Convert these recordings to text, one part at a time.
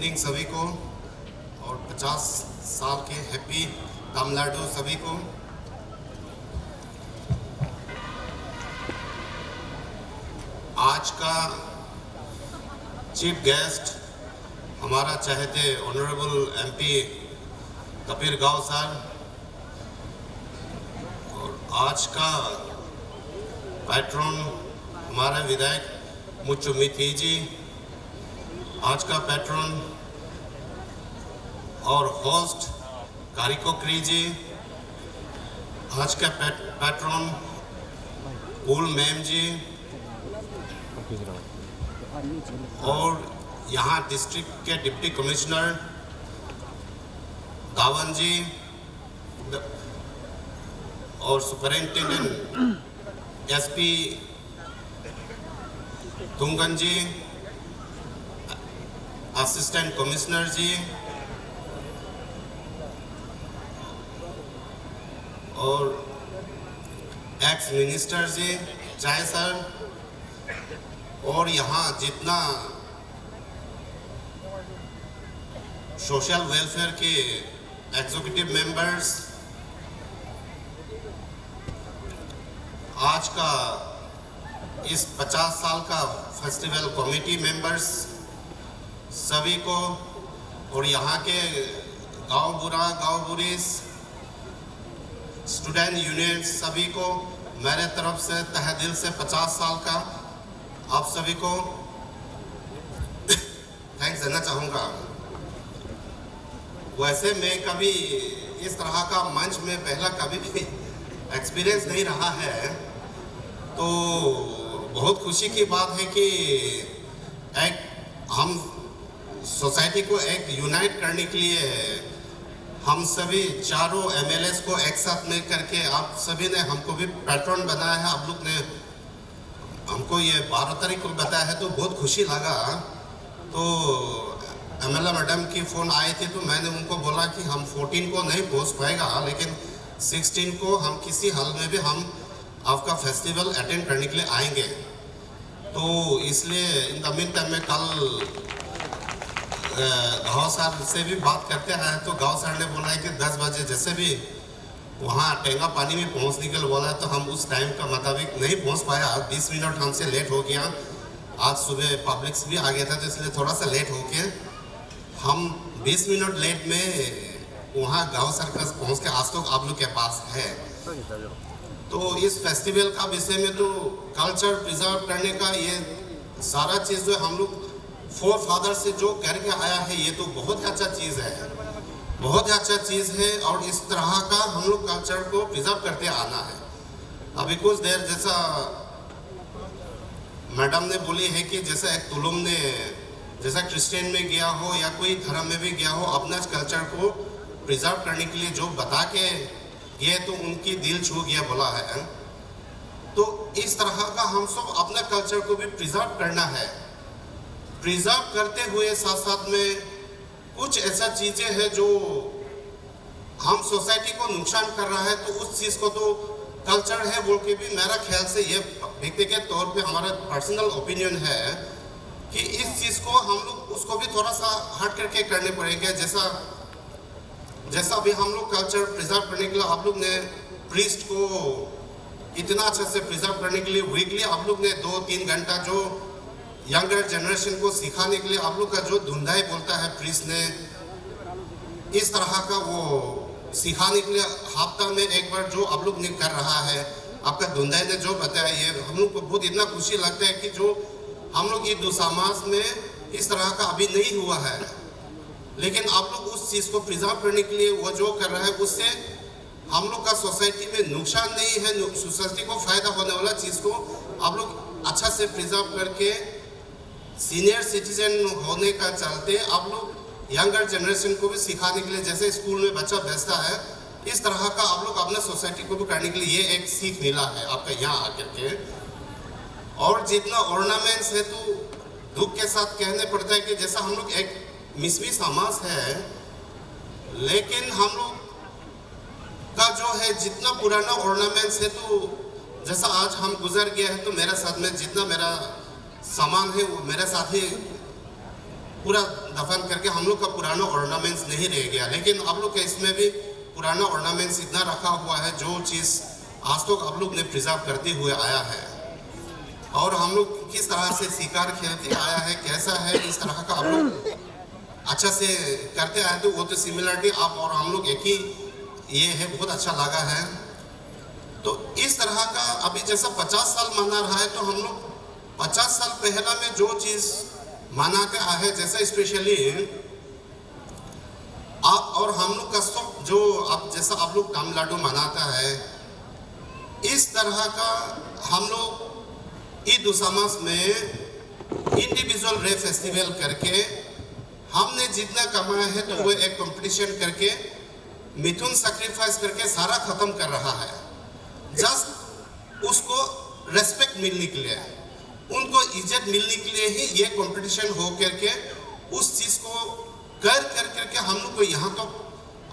Evening सभी को और 50 साल के हैप्पी तमिलनाडु सभी को। आज का चीफ गेस्ट हमारा चाहते ऑनरेबल एमपी कबीर गांव सर और आज का पैट्रन हमारे विधायक मुच्चु मिथी जी, आज का पैट्रन और होस्ट कारिकोकरी जी, आज का पैट्रन पूल मैम जी और यहाँ डिस्ट्रिक्ट के डिप्टी कमिश्नर दावन जी और सुपरिंटेंडेंट एसपी तुंगन जी, असिस्टेंट कमिश्नर जी और एक्स मिनिस्टर जी चाहे सर, और यहाँ जितना सोशल वेलफेयर के एग्जीक्यूटिव मेंबर्स, आज का इस 50 साल का फेस्टिवल कमेटी मेंबर्स सभी को और यहाँ के गांव बुरा गांव बुरीस स्टूडेंट यूनियन सभी को मेरे तरफ से तहे दिल से 50 साल का आप सभी को थैंक्स देना चाहूँगा। वैसे मैं कभी इस तरह का मंच में पहला कभी भी एक्सपीरियंस नहीं रहा है, तो बहुत खुशी की बात है कि एक हम सोसाइटी को एक यूनाइट करने के लिए हम सभी चारों एमएलएस को एक साथ में करके आप सभी ने हमको भी पैट्रन बनाया है। आप लोग ने हमको ये 12 तारीख को बताया है तो बहुत खुशी लगा। तो एमएलए मैडम की फ़ोन आए थे तो मैंने उनको बोला कि हम 14 को नहीं पहुंच पाएगा, लेकिन 16 को हम किसी हाल में भी हम आपका फेस्टिवल अटेंड करने के लिए आएंगे। तो इसलिए इन द मीन टाइम में कल गाँव सर से भी बात करते हैं तो गाँव सर ने बोला है कि 10 बजे जैसे भी वहाँ टेंगा पानी में पहुँचने के लिए बोला है, तो हम उस टाइम का मुताबिक नहीं पहुँच पाया। 20 मिनट हमसे लेट हो गया। आज सुबह पब्लिक्स भी आ गया था तो इसलिए थोड़ा सा लेट हो गया। हम 20 मिनट लेट में वहाँ गाँव सर का पहुँच के आज तक आप लोग के पास है। तो इस फेस्टिवल का विषय में तो कल्चर प्रिजर्व करने का ये सारा चीज़ जो हम लोग फोर फादर से जो करके आया है, ये तो बहुत ही अच्छा चीज़ है, बहुत ही अच्छा चीज़ है। और इस तरह का हम लोग कल्चर को प्रिजर्व करते आना है। अभी कुछ देर जैसा मैडम ने बोली है कि जैसा एक तुलुम ने जैसा क्रिश्चियन में गया हो या कोई धर्म में भी गया हो, अपना कल्चर को प्रिजर्व करने के लिए जो बता के गए तो उनकी दिल छू गया बोला है। तो इस तरह का हम सब अपना कल्चर को भी प्रिजर्व करना है। प्रिजर्व करते हुए साथ साथ में कुछ ऐसा चीज़ें हैं जो हम सोसाइटी को नुकसान कर रहा है, तो उस चीज़ को तो कल्चर है बोल के भी मेरा ख्याल से ये व्यक्तिगत तौर पे हमारा पर्सनल ओपिनियन है कि इस चीज़ को हम लोग उसको भी थोड़ा सा हट करके करने पड़ेंगे। जैसा भी हम लोग कल्चर प्रिजर्व करने के लिए आप लोग ने प्रीस्ट को इतना अच्छे से प्रिजर्व करने के लिए वीकली आप लोग ने 2-3 घंटा जो यंगर जनरेशन को सिखाने के लिए आप लोग का जो धुंधाई बोलता है प्रीस्ट ने, इस तरह का वो सिखाने के लिए हफ्ता में एक बार जो आप लोग ने कर रहा है, आपका धुंधाई ने जो बताया, ये हम लोग को बहुत इतना खुशी लगता है कि जो हम लोग हिंदू समाज में इस तरह का अभी नहीं हुआ है, लेकिन आप लोग उस चीज़ को प्रिजर्व करने के लिए वो जो कर रहा है उससे हम लोग का सोसाइटी में नुकसान नहीं है, सोसाइटी को फायदा होने वाला चीज़ को आप लोग अच्छा से प्रिजर्व करके सीनियर सिटीजन होने का चलते आप लोग यंगर जनरेशन को भी सिखाने के लिए जैसे स्कूल में बच्चा भेजता है, इस तरह का आप लोग अपने सोसाइटी को भी करने के लिए ये एक सीख मिला है आपका यहाँ आकर के। और जितना ऑर्नामेंट्स है तो दुख के साथ कहने पड़ता है कि जैसा हम लोग एक मिसवी समाज है, लेकिन हम लोग का जो है जितना पुराना ऑर्नामेंट्स है, तो जैसा आज हम गुजर गया है तो मेरे साथ में जितना मेरा सामान है वो मेरे साथ ही पूरा दफन करके हम लोग का पुराना ऑर्नामेंट्स नहीं रह गया, लेकिन आप लोग के इसमें भी पुराना ऑर्नामेंट्स इतना रखा हुआ है जो चीज़ आज तक आप लोग ने प्रिजर्व करते हुए आया है। और हम लोग किस तरह से शिकार खेलते आया है, कैसा है, इस तरह का आप लोग अच्छा से करते आए, तो वो तो सिमिलरिटी आप और हम लोग एक ही ये है, बहुत अच्छा लगा है। तो इस तरह का अभी जैसा 50 साल मना रहा है, तो हम लोग 50 साल पहला में जो चीज़ मनाते आए हैं, जैसा स्पेशली आप और हम लोग का सब जो अब जैसा आप लोग तमिलनाडु मनाता है, इस तरह का हम लोग ईद उसामास में इंडिविजुअल रे फेस्टिवल करके हमने जितना कमाया है तो वो एक कंपटीशन करके मिथुन सैक्रिफाइस करके सारा खत्म कर रहा है, जस्ट उसको रेस्पेक्ट मिलने के लिए, उनको इज्जत मिलने के लिए ही ये कंपटीशन हो करके उस चीज़ को कर करके हम लोग को यहाँ तो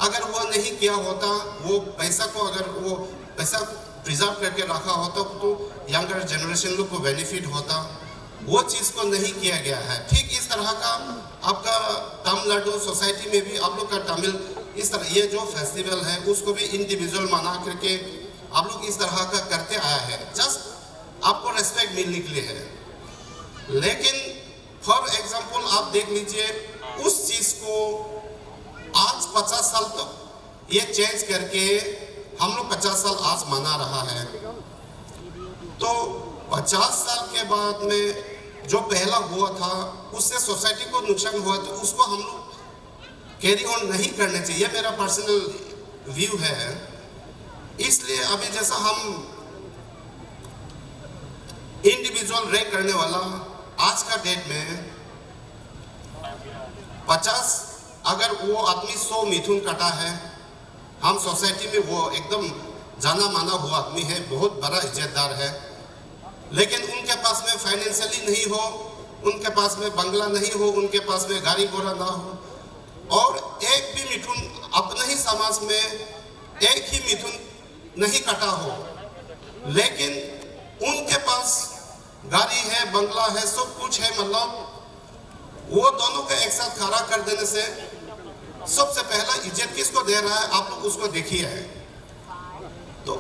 अगर वो नहीं किया होता, वो पैसा को अगर वो पैसा प्रिजर्व करके रखा होता तो यंगर जनरेशन लोग को बेनिफिट होता, वो चीज़ को नहीं किया गया है। ठीक इस तरह का आपका तमिलनाडु सोसाइटी में भी आप लोग का तमिल इस तरह ये जो फेस्टिवल है उसको भी इंडिविजुअल मना करके आप लोग इस तरह का करते आया है, जस्ट आपको रेस्पेक्ट मिलने के लिए है। लेकिन फॉर एग्जाम्पल आप देख लीजिए, उस चीज़ को आज 50 साल तक ये चेंज करके हम लोग 50 साल आज मना रहा है, तो 50 साल के बाद में जो पहला हुआ था उससे सोसाइटी को नुकसान हुआ, तो उसको हम लोग कैरी ऑन नहीं करने चाहिए, मेरा पर्सनल व्यू है। इसलिए अभी जैसा हम इंडिविजुअल रे करने वाला आज का डेट में 50 अगर वो आदमी 100 मिथुन कटा है, हम सोसाइटी में वो एकदम जाना माना हुआ आदमी है, बहुत बड़ा इज्जतदार है, लेकिन उनके पास में फाइनेंशियली नहीं हो, उनके पास में बंगला नहीं हो, उनके पास में गाड़ी घोड़ा ना हो, और एक भी मिथुन अपने ही समाज में एक ही मिथुन नहीं कटा हो, लेकिन उनके पास गाड़ी है, बंगला है, सब कुछ है, मतलब वो दोनों का एक साथ खड़ा कर देने से सबसे पहला इज्जत किसको दे रहा है, आप लोग उसको देखिए है। तो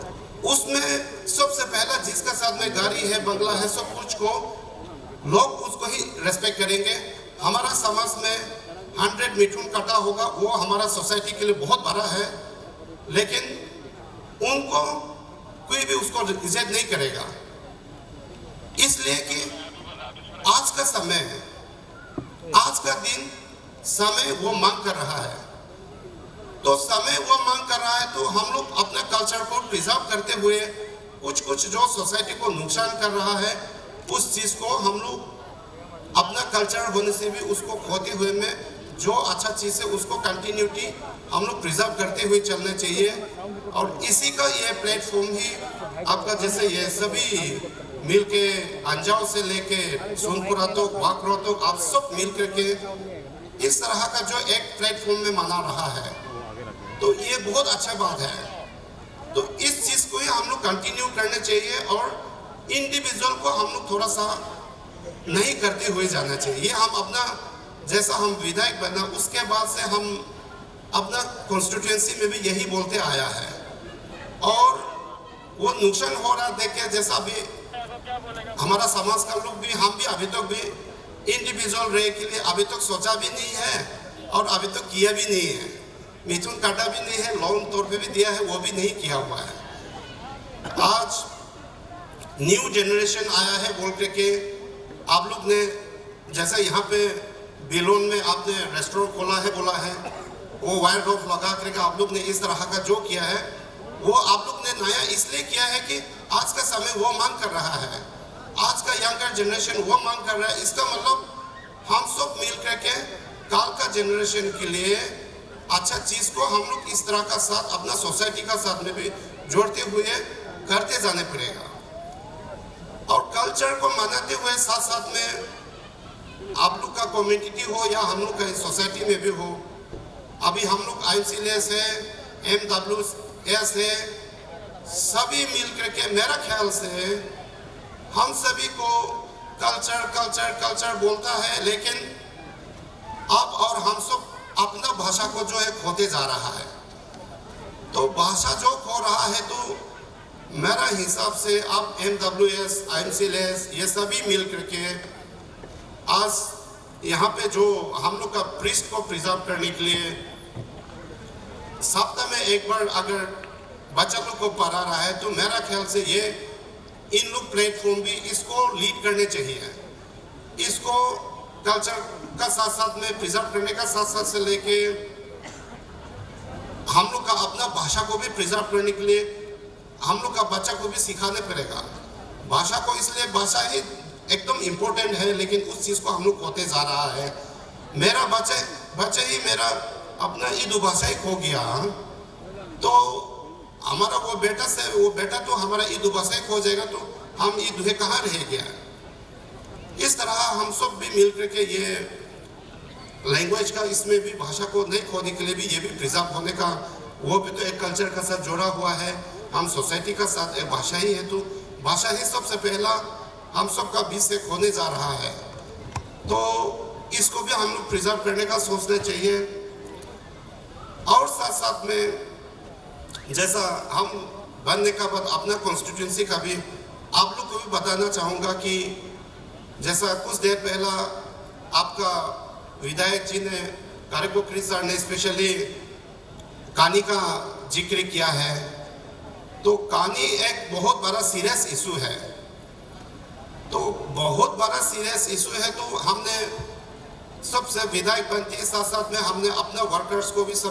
उसमें सबसे पहला जिसका साथ में गाड़ी है, बंगला है, सब कुछ को लोग उसको ही रेस्पेक्ट करेंगे। हमारा समाज में 100 मिथुन कटा होगा, वो हमारा सोसाइटी के लिए बहुत बड़ा है, लेकिन उनको कोई भी उसको इज्जत नहीं करेगा, इसलिए कि आज का समय है, आज का दिन समय वो मांग कर रहा है। तो समय वो मांग कर रहा है, तो हम लोग अपने कल्चर को प्रिजर्व करते हुए कुछ जो सोसाइटी को नुकसान कर रहा है, उस चीज़ को हम लोग अपना कल्चर होने से भी उसको खोते हुए में जो अच्छा चीज़ है उसको कंटिन्यूटी हम लोग प्रिजर्व करते हुए चलना चाहिए। और इसी का ये प्लेटफॉर्म ही आपका जैसे ये सभी मिल के अंजाव से लेके सोनपुरा तक, वाकरो तक, आप सब मिल करके इस तरह का जो एक प्लेटफॉर्म में मना रहा है, तो ये बहुत अच्छा बात है। तो इस चीज़ को ही हम लोग कंटिन्यू करना चाहिए, और इंडिविजुअल को हम लोग थोड़ा सा नहीं करते हुए जाना चाहिए। ये हम अपना जैसा हम विधायक बना उसके बाद से हम अपना कॉन्स्टिट्यूएंसी में भी यही बोलते आया है, और वो नुकसान हो रहा देखे, जैसा अभी हमारा समाज का लोग भी, हम भी अभी तक भी इंडिविजुअल रे के लिए अभी तक सोचा भी नहीं है, और अभी तक किया भी नहीं है, मिथुन काटा भी नहीं है, लोन तौर पे भी दिया है, वो भी नहीं किया हुआ है। आज न्यू जनरेशन आया है बोल के आप लोग ने, जैसा यहाँ पे बिलोन में आपने रेस्टोरेंट खोला है, बोला है, वो वायर रोप लगा करके आप लोग ने इस तरह का जो किया है, वो आप लोग ने नया इसलिए किया है कि आज का समय वो मांग कर रहा है, आज का यंगर जनरेशन वो मांग कर रहा है। इसका मतलब हम सब मिल करके काल का जनरेशन के लिए अच्छा चीज़ को हम लोग इस तरह का साथ अपना सोसाइटी का साथ में भी जोड़ते हुए करते जाने पड़ेगा, और कल्चर को मनाते हुए साथ साथ में आप लोग का कम्युनिटी हो या हम लोग का सोसाइटी में भी हो। अभी हम लोग IMCLS है, MWS है, सभी मिल करके मेरा ख्याल से हम सभी को कल्चर कल्चर कल्चर बोलता है, लेकिन अब और हम सब अपना भाषा को जो है खोते जा रहा है। तो भाषा जो खो रहा है, तो मेरा हिसाब से अब MWS, IMCLS ये सभी मिल करके आज यहाँ पे जो हम लोग का प्रीस्ट को प्रिजर्व करने के लिए सप्ताह में एक बार अगर बच्चा लोग को पढ़ा रहा है, तो मेरा ख्याल से ये इन लोग प्लेटफॉर्म भी इसको लीड करने चाहिए। इसको कल्चर का साथ साथ में प्रिजर्व करने का साथ साथ से लेके हम लोग का अपना भाषा को भी प्रिजर्व करने के लिए हम लोग का बच्चा को भी सिखाने पड़ेगा। भाषा को इसलिए भाषा ही एकदम इम्पोर्टेंट है, लेकिन उस चीज़ को हम लोग खोते जा रहा है। मेरा बच्चा ही मेरा अपना ईदू भाषा ही खो गया, तो हमारा वो बेटा तो हमारा ईदू भाषा ही खो जाएगा, तो हम ईद है कहाँ रह गया। इस तरह हम सब भी मिल करके ये लैंग्वेज का इसमें भी भाषा को नहीं खोने के लिए भी ये भी प्रिजर्व होने का, वो भी तो एक कल्चर का साथ जोड़ा हुआ है। हम सोसाइटी का साथ एक भाषा ही है, तो भाषा ही सबसे पहला हम सबका बीच से खोने जा रहा है। तो इसको भी हम लोग प्रिजर्व करने का सोचना चाहिए। और साथ साथ में जैसा हम बनने का बाद अपना कॉन्स्टिट्यूंसी का भी आप लोग को भी बताना चाहूँगा कि जैसा कुछ देर पहला आपका विधायक जी ने कार्यकोकरी सर ने स्पेशली कानी का जिक्र किया है, तो कानी एक बहुत बड़ा सीरियस इशू है। तो बहुत बड़ा सीरियस इशू है, तो हमने सबसे विधायक बनते साथ साथ में हमने अपना वर्कर्स को भी सब